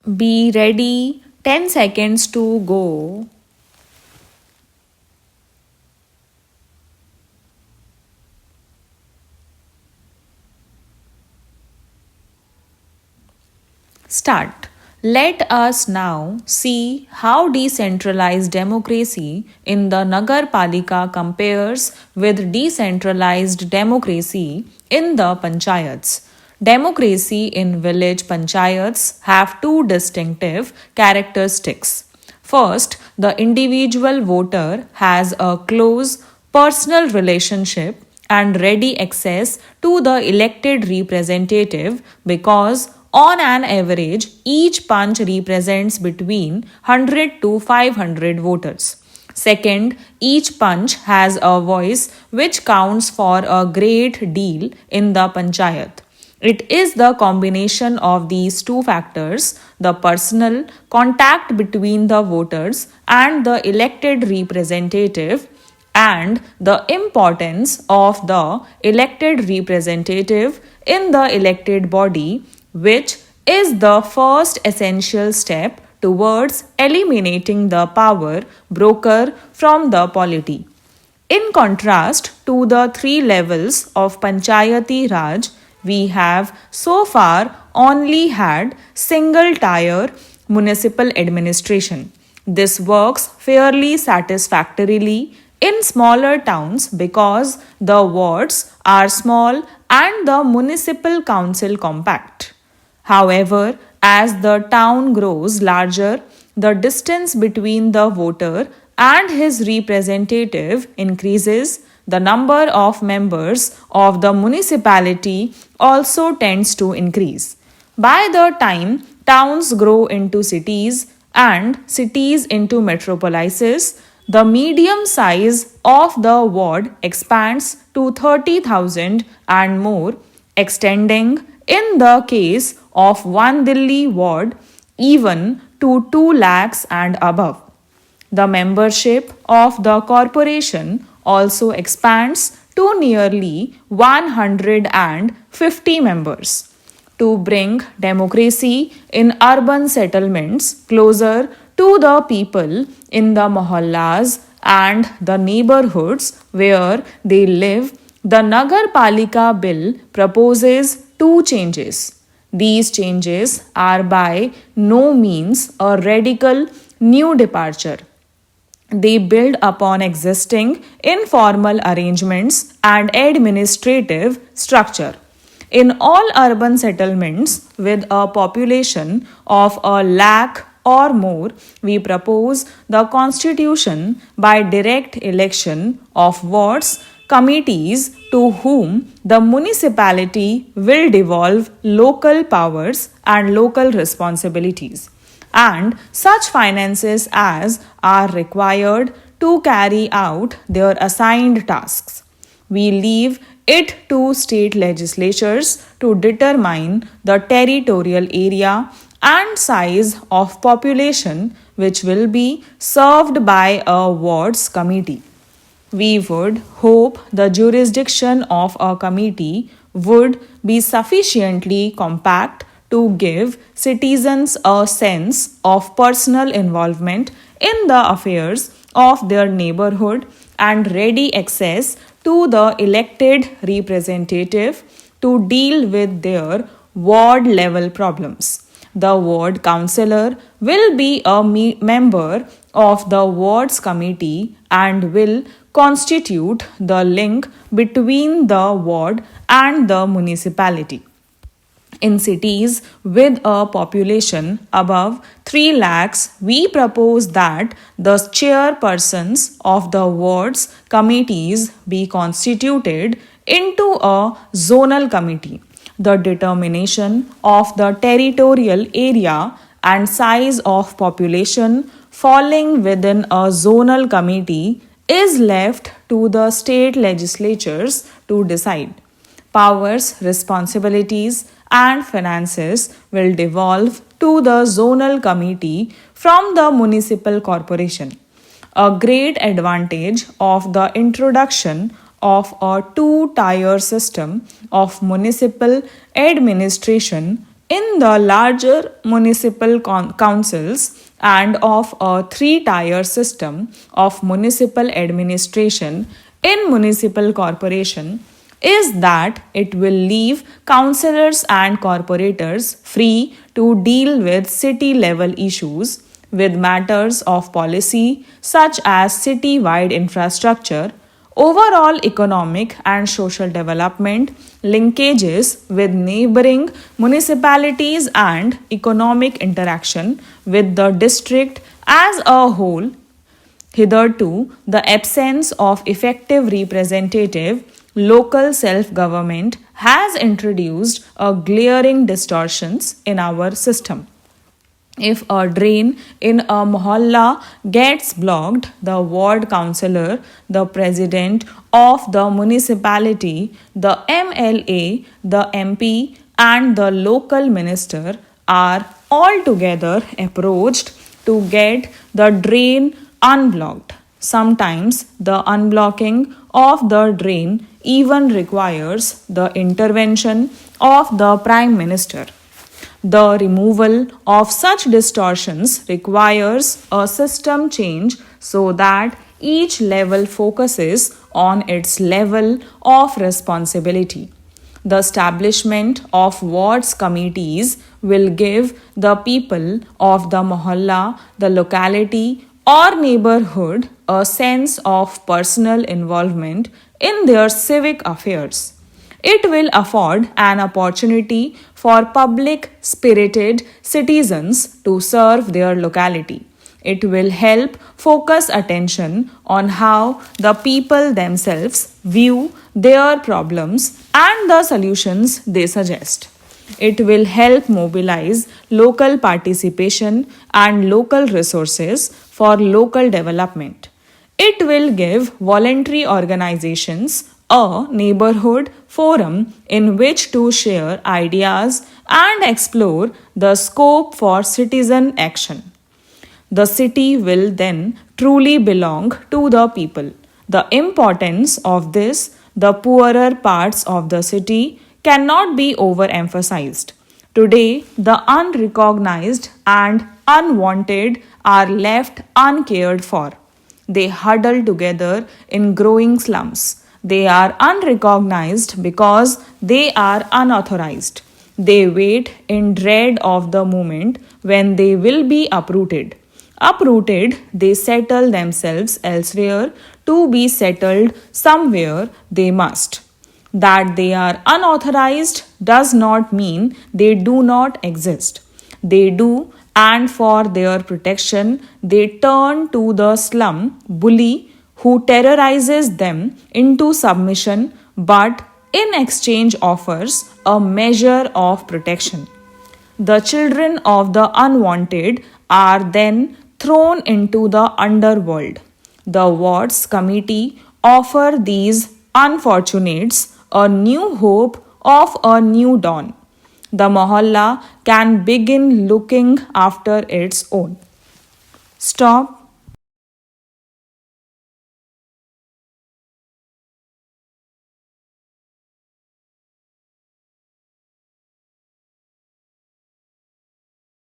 Be ready, 10 seconds to go. Start. Let us now see how decentralized democracy in the Nagar Palika compares with decentralized democracy in the panchayats. Democracy in village panchayats have two distinctive characteristics. First, the individual voter has a close personal relationship and ready access to the elected representative because on an average, each punch represents between 100 to 500 voters. Second, each punch has a voice which counts for a great deal in the panchayat. It is the combination of these two factors, the personal contact between the voters and the elected representative, and the importance of the elected representative in the elected body, which is the first essential step towards eliminating the power broker from the polity. In contrast to the three levels of Panchayati Raj, we have so far only had single tier municipal administration. This works fairly satisfactorily in smaller towns because the wards are small and the municipal council compact. However, as the town grows larger, the distance between the voter and his representative increases. The number of members of the municipality also tends to increase. By the time towns grow into cities and cities into metropolises, the medium size of the ward expands to 30,000 and more, extending, in the case of one Delhi ward, even to 2 lakhs and above. The membership of the corporation also expands to nearly 150 members. To bring democracy in urban settlements closer to the people in the mohallas and the neighborhoods where they live, the Nagar Palika bill proposes two changes. These changes are by no means a radical new departure. They build upon existing informal arrangements and administrative structure. In all urban settlements with a population of a lakh or more, we propose the constitution by direct election of wards committees to whom the municipality will devolve local powers and local responsibilities and such finances as are required to carry out their assigned tasks. We leave it to state legislatures to determine the territorial area and size of population which will be served by a wards committee. We would hope the jurisdiction of a committee would be sufficiently compact to give citizens a sense of personal involvement in the affairs of their neighborhood and ready access to the elected representative to deal with their ward level problems. The ward councillor will be a member of the wards committee and will constitute the link between the ward and the municipality. In cities with a population above 3 lakhs, we propose that the chairpersons of the wards committees be constituted into a zonal committee. The determination of the territorial area and size of population falling within a zonal committee is left to the state legislatures to decide. Powers, responsibilities, and finances will devolve to the zonal committee from the municipal corporation. A great advantage of the introduction of a two tier system of municipal administration In the larger municipal councils and of a three-tier system of municipal administration in municipal corporation is that it will leave councillors and corporators free to deal with city level issues with matters of policy such as city-wide infrastructure, overall economic and social development, linkages with neighboring municipalities, and economic interaction with the district as a whole. Hitherto, the absence of effective representative local self government has introduced a glaring distortions in our system. If a drain in a mohalla gets blocked, the ward councillor, the president of the municipality, the MLA, the MP, and the local minister are all together approached to get the drain unblocked. Sometimes the unblocking of the drain even requires the intervention of the Prime Minister. The removal of such distortions requires a system change so that each level focuses on its level of responsibility. The establishment of wards committees will give the people of the mohalla, the locality, or neighborhood a sense of personal involvement in their civic affairs. It will afford an opportunity for public spirited citizens to serve their locality. It will help focus attention on how the people themselves view their problems and the solutions they suggest. It will help mobilize local participation and local resources for local development. It will give voluntary organizations a neighborhood forum in which to share ideas and explore the scope for citizen action. The city will then truly belong to the people. The importance of this, the poorer parts of the city, cannot be overemphasized. Today, the unrecognized and unwanted are left uncared for. They huddle together in growing slums. They are unrecognized because they are unauthorized. They wait in dread of the moment when they will be uprooted. Uprooted, they settle themselves elsewhere. To be settled somewhere, they must. That they are unauthorized does not mean they do not exist. They do, and for their protection, they turn to the slum bully who terrorizes them into submission but in exchange offers a measure of protection. The children of the unwanted are then thrown into the underworld. The wards committee offer these unfortunates a new hope of a new dawn. The mohalla can begin looking after its own. Stop.